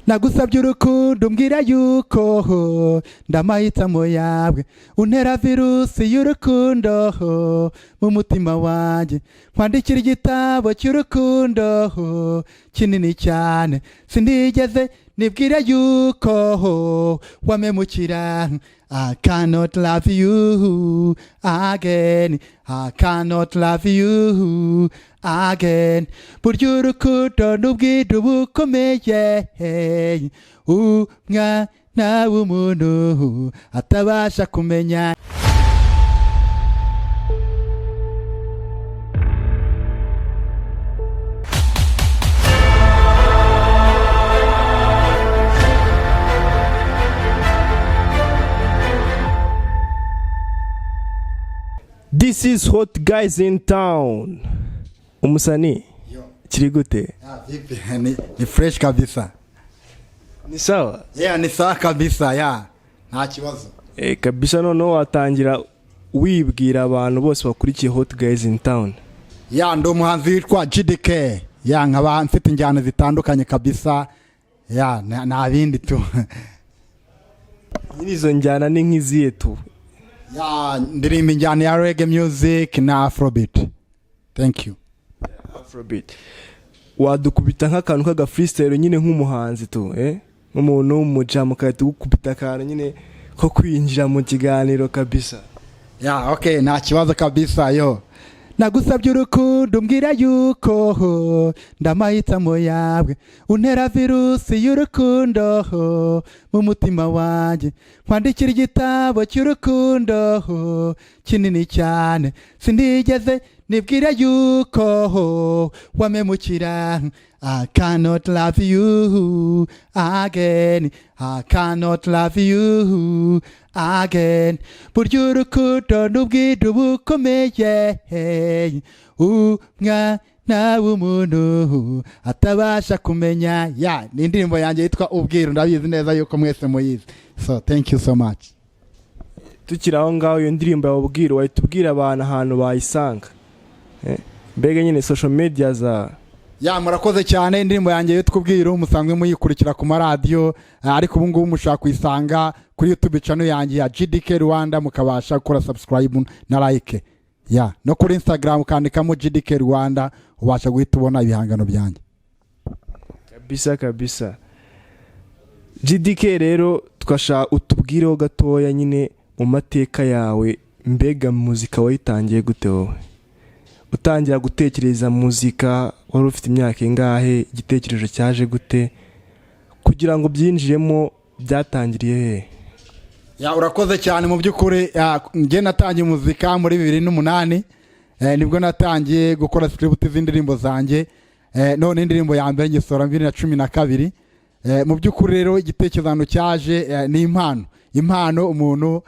nagusabye urukundo umbwira yuko ndamahitamo yawe untera virusi y'urukundo mu mutima wanjye nkwandikira igitabo cy'urukundo kinini cyane sinigeze nibwira yuko wamemukira. I cannot love you again. I cannot love you again. Burya urukundo n'ubwiru bukomeye umwana w'umuntu atabasha kumenya. This is Hot Guys in Town. Umusani kiri gute? Vipi ni fresh kabisa. Ni sawa? Ni sawa kabisa nta kibazo. Kabisa noneho watangira wibwira abantu bose bakurikiye Hot Guys in Town. Ndo umuhanzi witwa GDK. Nkaba mfite injyana zitandukanye kabisa. Nta bindi tu. Izo njyana ni nk'iziye tu. Ndirimba injyana ya reggae music na afrobeat. Thank you. Afrobeat. Wadukubita nk'akantu kaga freestyle nyine nk'umuhanzi tu, nk'umuntu w'umujama kahita gukubita akantu nyine ko kwinjira mu kiganiro kabisa. Okay, nta kibazo kabisa nagusabye urukundo umbwira yuko ndamahitamo yawe untera virusi y'urukundo mu mutima wanjye nkwandikira igitabo cy'urukundo kinini cyane sinigeze nibwira yuko wamemukira. I cannot love you again. I cannot love you again. Burya urukundo n'ubwiru bukomeye umwana w'umuntu atabasha kumenya. Ni indirimbo yanjye yitwa Ubwiru, ndabizi neza yuko mwese muyizi. So thank you so much. Tukiri aho ngaho iyo ndirimbo ya Ubwiru wahita ubwira abantu ahantu bayisanga. Mbega nyine social media za murakoze cyane. Indirimbo yanjye yitwa Ubwiru musanzwe muyikurikira ku maradiyo, ariko ubu ngubu mushaka kuyisanga kuri YouTube channel yanjye ya GDK Rwanda, mukabasha gukora subscribe na like. No kuri Instagram ukandikamo GDK Rwanda ubasha guhita ubona ibihangano byanjye. Kabisa. GDK rero twasha utubwireho gatoya nyine mu mateka yawe, mbega muzika wayitangiye gute wowe? Utangira gutekereza muzika wari ufite imyaka ingahe? Igitekerezo cyaje gute kugira ngo byinjiremo? Byatangiriye he? Urakoze cyane. Mu by'ukuri nge natangiye muzika muri 2008. Nibwo natangiye gukora script z'indirimbo zanjye. None indirimbo ya mbere ngisora 2012. Mu by'ukuri rero igitekerezo cyaje ni impano umuntu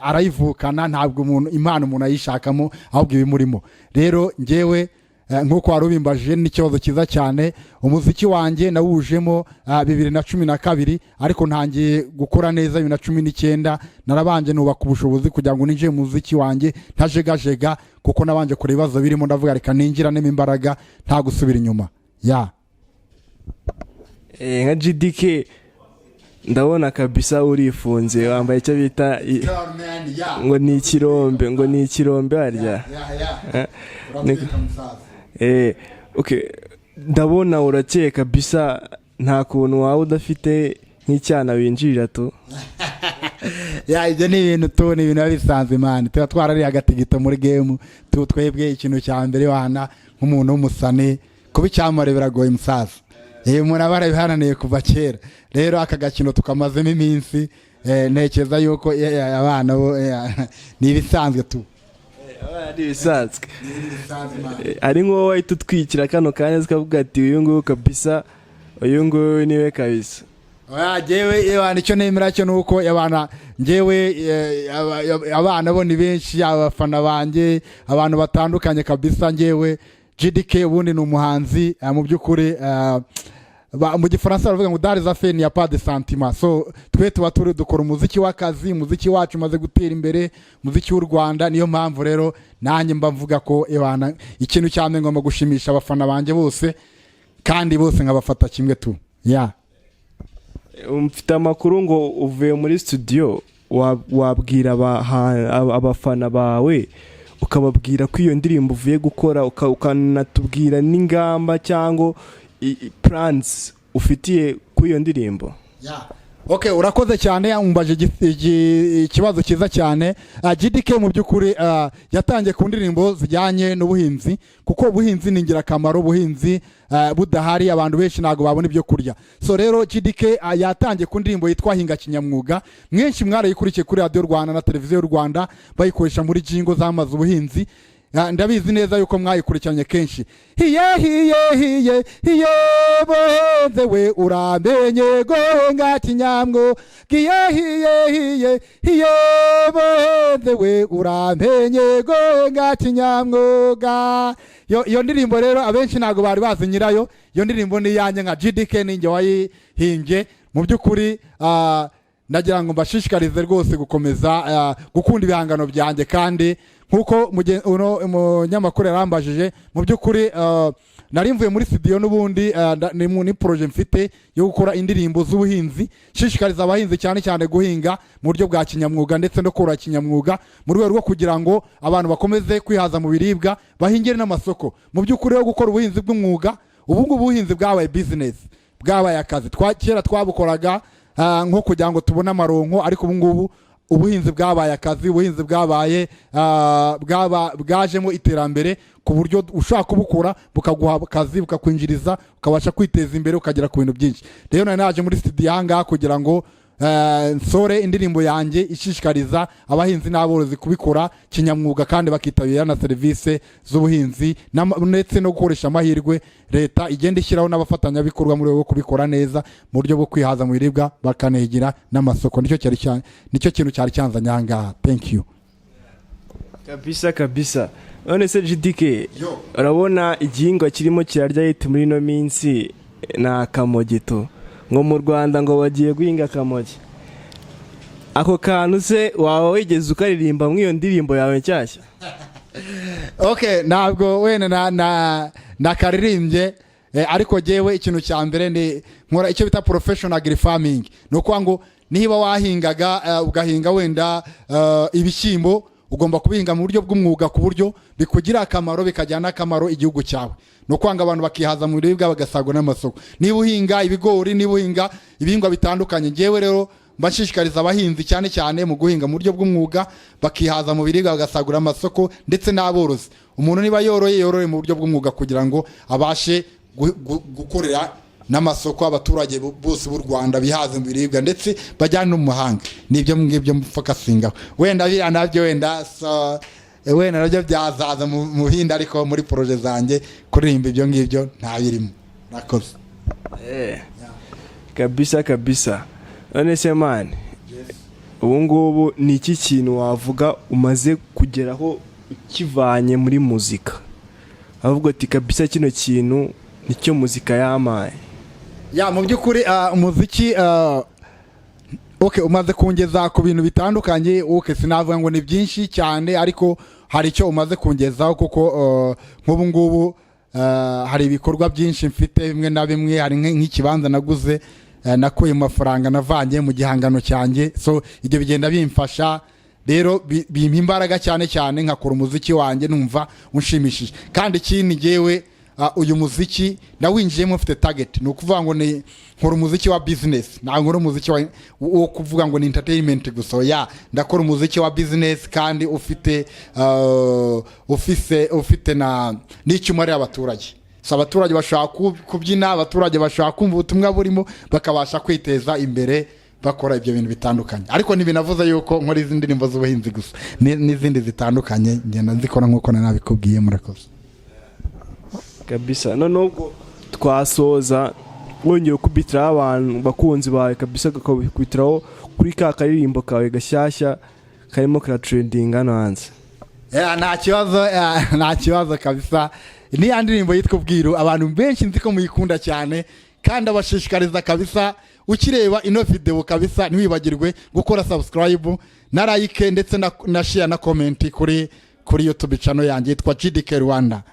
arayivukana, ntabwo impano umuntu ayishakamo ahubwo ibimurimo. Rero ngewe nk'uko warubimbajije n'ikibazo cyiza cyane, umuziki wanjye nawujemo 2012, ariko ntangiye gukora neza 2019. narabanje nubaka ubushobozi kugira ngo ninjye muziki wanjye ntajegajega, kuko nabanje kure ibibazo birimo, ndavuga reka ninjiranemo imbaraga nta gusubira inyuma. Nka GDK ndabona kabisa urifunze, wambaye icyo bita ngo ni ikirombe harya. Okay, ndabona urakeye kabisa, nta kuntu wawe udafite nk'icyana winjirira tu. Ibyo ni ibintu bisanzwe man. Tuba twarari agatigito muri game twebwe ikintu cya mbere nk'umuntu w'umusane kuba icyamare biragoye musaza. Umuntu aba bihananiye kuva kera. Rero aka gakino tukamazemo iminsi, ntekereza yuko abana bo ni ibisanzwe tu. Ibisanzwe. Ari nko wahita utwikira kano kanya ukavuga ati uyu nguyu kabisa, uyu nguyu niwe kabisa. Jewe nicyo nemera cyo nuko abana bo ni benshi, abafana banjye, abantu batandukanye kabisa. Ngewe GDK ubundi ni umuhanzi mu by'ukuri. Mu gifaransa baravuga ngo dans les affaires il n'y a pas de sentiment. So twe tuba dukora umuziki w'akazi, umuziki wacu umaze gutera imbere, umuziki w'u Rwanda. Niyo mpamvu rero nanjye mba mvuga ko ikintu cyane ngomba gushimisha abafana banjye bose, kandi bose nkabafata kimwe tu. mfite amakuru ngo uvuye muri studio wabwira abafana bawe ukababwira ko iyo ndirimbo uvuye gukora ukanatubwira n'ingamba cyangwa plans ufitiye kuri iyo ndirimbo. Okay, urakoze cyane umbaje ikibazo cyiza cyane. GDK mu by'ukuri yatangiye ku ndirimbo zijyanye n'ubuhinzi, kuko ubuhinzi ni ingirakamaro. Ubuhinzi budahari abantu benshi ntago babona ibyo kurya. So rero GDK yatangiye ku ndirimbo yitwa Hinga Kinyamwuga. Mwenshi mwarayikurikiye kuri Radio Rwanda na Televiziyo y'u Rwanda, bayikoresha muri jingo zamaze ubuhinzi. Ndabizi neza yuko mwayikurikiranye kenshi. Hiye bonze we uramenye Hinga Kinyamwuga. Hiye bonze we uramenye Hinga Kinyamwuga. Iyo ndirimbo rero abenshi ntago bari bazi nyirayo. Iyo ndirimbo ni yanjye nka GDK, ninjye wayihimbye. Mu by'ukuri nagira ngo mbashishikarize rwose gukomeza gukunda ibihangano byanjye, kandi nkuko umunyamakuru yarambajije, mu by'ukuri nari mvuye muri studio n'ubundi ni projet mfite yo gukora indirimbo z'ubuhinzi, shishikariza abahinzi cyane cyane guhinga mu buryo bwa kinyamwuga ndetse no korora kinyamwuga, mu rwego rwo kugira ngo abantu bakomeze kwihaza mu biribwa, bahingire n'amasoko. Mu by'ukuri yo gukora ubuhinzi bw'umwuga, ubu ubuhinzi bwabaye business, bwabaye akazi. Kera twabukoraga nko kugira ngo tubone amaronko, ariko ubu ngubu ubuhinzi bwabaye akazi. Ubuhinzi bwajemo iterambere ku buryo ushaka kubukora bukaguha akazi, bukakwinjiriza, ukabasha kwiteza imbere, ukagera ku bintu byinshi. Rero naje muri studio hanga kugira ngo nsore indirimbo yanjye ishishikariza abahinzi n'aborozi kubikora kinyamwuga, kandi bakitabira na serivisi z'ubuhinzi ndetse no gukoresha amahirwe leta igenda ishyiraho n'abafatanyabikorwa muri rwo kubikora neza mu buryo bwo kwihaza mu biribwa, bakanegira n'amasoko. Nicyo kintu cyari cyanzanye aha ngaha. Thank you. Kabisa. None se GDK, urabona igihingwa kirimo kirarya yite muri no minsi na kamogito, ngo mu Rwanda ngo bagiye guhinga kamogi. Ako kantu se waba wigeze ukaririmba mu iyo ndirimbo yawe nshyashya? Okay, ntabwo wena nakaririmbye, ariko jewe ikintu cya mbere ni nkora icyo bita professional agri farming. Nuko ngo niba wahingaga ugahinga wenda ibishyimbo, ugomba kubihinga mu buryo bw'umwuga ku buryo bikugira akamaro, bikajyana akamaro igihugu cyawe. No kwanga abantu bakihaza mu biribwa bagasagura n'amasoko. Niba uhinga ibigori, niba uhinga ibihingwa bitandukanye, ngewe rero mbashishikariza abahinzi cyane cyane mu guhinga mu buryo bw'umwuga, bakihaza mu biribwa bagasagura amasoko, ndetse n'aborozi. Umuntu niba yoroye mu buryo bw'umwuga kugira ngo abashe gukorera n'amasoko abaturage bose b'u Rwanda, bihaze mu biribwa ndetse bajyana no mu mahanga. Nibyo ngibyo mfakasinga. Wenda bira nabyo wenda nabyo byazaza mu hinda, ariko muri projet zanjye kuririmba ibyo ngibyo nta birimo. Nakoze. Kabisa. None se man, ubu ngubu ni iki kintu wavuga umaze kugeraho ukivanye muri muzika, avuga ati kabisa kino kintu nicyo muzika yamaye? Mu by'ukuri umuziki umaze kungeza ku bintu bitandukanye. Sinavuga ngo ni byinshi cyane, ariko hari icyo umaze kungezaho, kuko nk'ubu ngubu hari ibikorwa byinshi mfite. Bimwe na bimwe hari nk'ikibanza naguze, nakuye mu mafaranga navanye mu gihangano cyanjye. So ibyo bigenda bimfasha, rero bimpa imbaraga cyane cyane nkakora umuziki wanjye numva unshimishije. Kandi ikindi ngewe uyu muziki nawinjiyemo mfite target, ni ukuvuga ngo ni nkora umuziki wa business, ntabwo nkora umuziki wo kuvuga ngo ni entertainment gusa. Ndakora umuziki wa business, kandi ufite n'icyo umarira abaturage. So abaturage bashaka kubyina, abaturage bashaka kumva ubutumwa burimo, bakabasha kwiteza imbere bakora ibyo bintu bitandukanye. Ariko ntibinavuze yuko nkora izindi ndirimbo z'ubuhinzi gusa, n'izindi zitandukanye ngenda nzikora nk'uko nabikubwiye. Murakoze. Kabisa. None ubwo twasoza, wongeye kubitira abantu bakunzi bawe kabisa, kakubitiraho kuri ka karirimbo kawe gashyashya karimo kara trending hano hanze. Nta kibazo kabisa. Ni ya ndirimbo yitwa Ubwiru, abantu benshi nzi ko muyikunda cyane, kandi abashishikariza kabisa, ukireba ino video kabisa ntiwibagirwe gukora subscribe na like ndetse na share na comment kuri YouTube channel yanjye yitwa GDK Rwanda.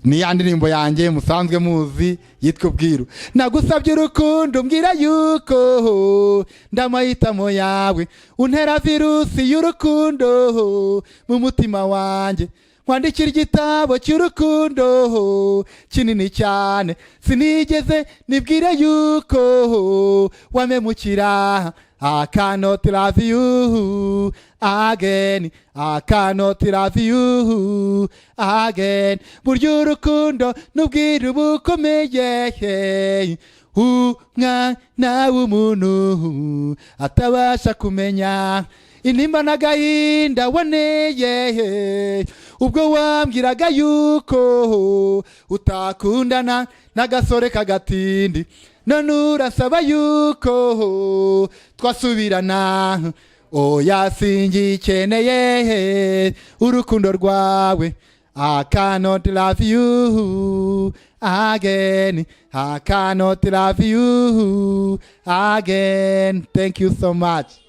ni ya ndirimbo yanjye musanzwe muzi yitwa ubwiru. Nagusabye urukundo mbwira yuko ndamahitamo yawe, untera virusi y'urukundo mu mutima wanjye, kwandikira igitabo cy'urukundo kinini cyane, sinigeze nibwire yuko wamemukira. I cannot love you again, I cannot love you again. Burya urukundo n'ubwiru bukomeye, umwana w'umuntu atabasha kumenya, intimba n'agahinda waneye ubwo wambwiraga yuko utakundana n'agasore k'agatindi, none urasaba yuko twasubirana. Oya singikeneye urukundo rwawe, I cannot love you again, I cannot love you again. Thank you so much.